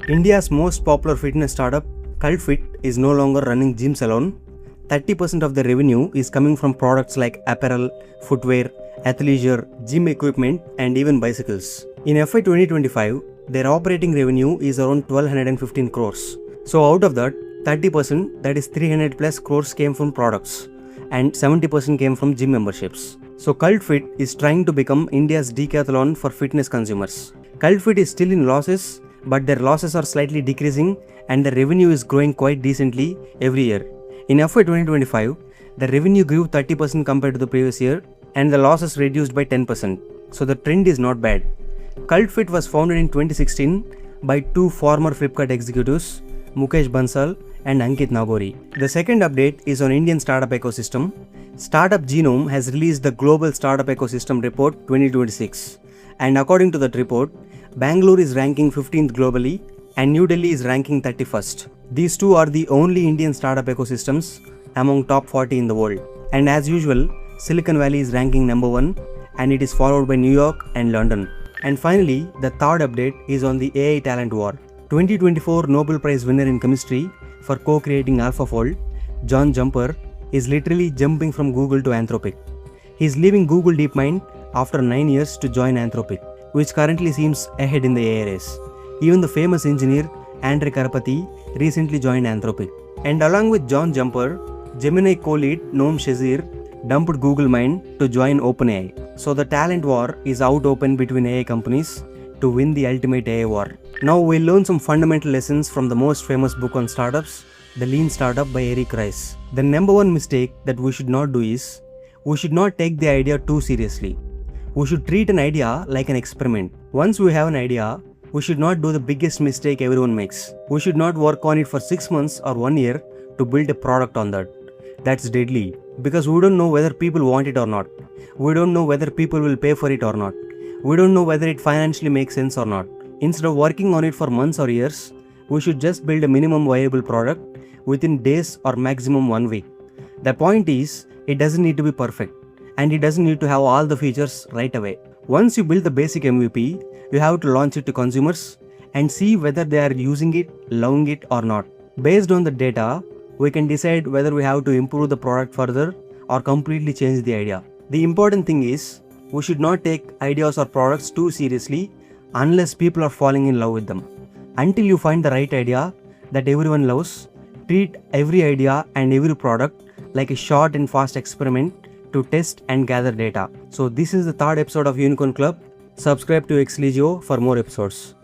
India's most popular fitness startup, Cult.fit, is no longer running gyms alone. 30% of the revenue is coming from products like apparel, footwear, athleisure, gym equipment, and even bicycles. In FY 2025, their operating revenue is around 1215 crores. So out of that, 30%, that is 300 plus crores, came from products, and 70% came from gym memberships. So Cult.fit is trying to become India's Decathlon for fitness consumers. Cult.fit is still in losses, but their losses are slightly decreasing and the revenue is growing quite decently every year. In FY 2025, the revenue grew 30% compared to the previous year and the losses reduced by 10%. So the trend is not bad. Cult.fit was founded in 2016 by two former Flipkart executives, Mukesh Bansal and Ankit Nagori. The second update is on Indian startup ecosystem. Startup Genome has released the Global Startup Ecosystem Report 2026. And according to that report, Banglore is ranking 15th globally and New Delhi is ranking 31st. These two are the only Indian startup ecosystems among top 40 in the world. And as usual, Silicon Valley is ranking number 1 and it is followed by New York and London. And finally, the third update is on the AI talent war. 2024 Nobel Prize winner in chemistry for co-creating AlphaFold, John Jumper, is literally jumping from Google to Anthropic. He is leaving Google DeepMind after 9 years to join Anthropic, which currently seems ahead in the AI race. Even the famous engineer Andre Karapathy recently joined Anthropic. And along with John Jumper, Gemini co-lead Noam Shazir dumped Google Mind to join OpenAI. So the talent war is out open between AI companies to win the ultimate AI war. Now we'll learn some fundamental lessons from the most famous book on startups, The Lean Startup by Eric Ries. The number one mistake that we should not do is, we should not take the idea too seriously. We should treat an idea like an experiment. Once we have an idea, we should not do the biggest mistake everyone makes. We should not work on it for 6 months or 1 year to build a product on that. That's deadly, because we don't know whether people want it or not. We don't know whether people will pay for it or not. We don't know whether it financially makes sense or not. Instead of working on it for months or years, we should just build a minimum viable product within days or maximum 1 week. The point is, it doesn't need to be perfect and it doesn't need to have all the features right away. Once you build the basic MVP, you have to launch it to consumers and see whether they are using it, loving it or not. Based on the data, we can decide whether we have to improve the product further or completely change the idea. The important thing is, we should not take ideas or products too seriously unless people are falling in love with them. Until you find the right idea that everyone loves, treat every idea and every product like a short and fast experiment to test and gather data. So this is the third episode of Unicorn Club. Subscribe to X-Legio for more episodes.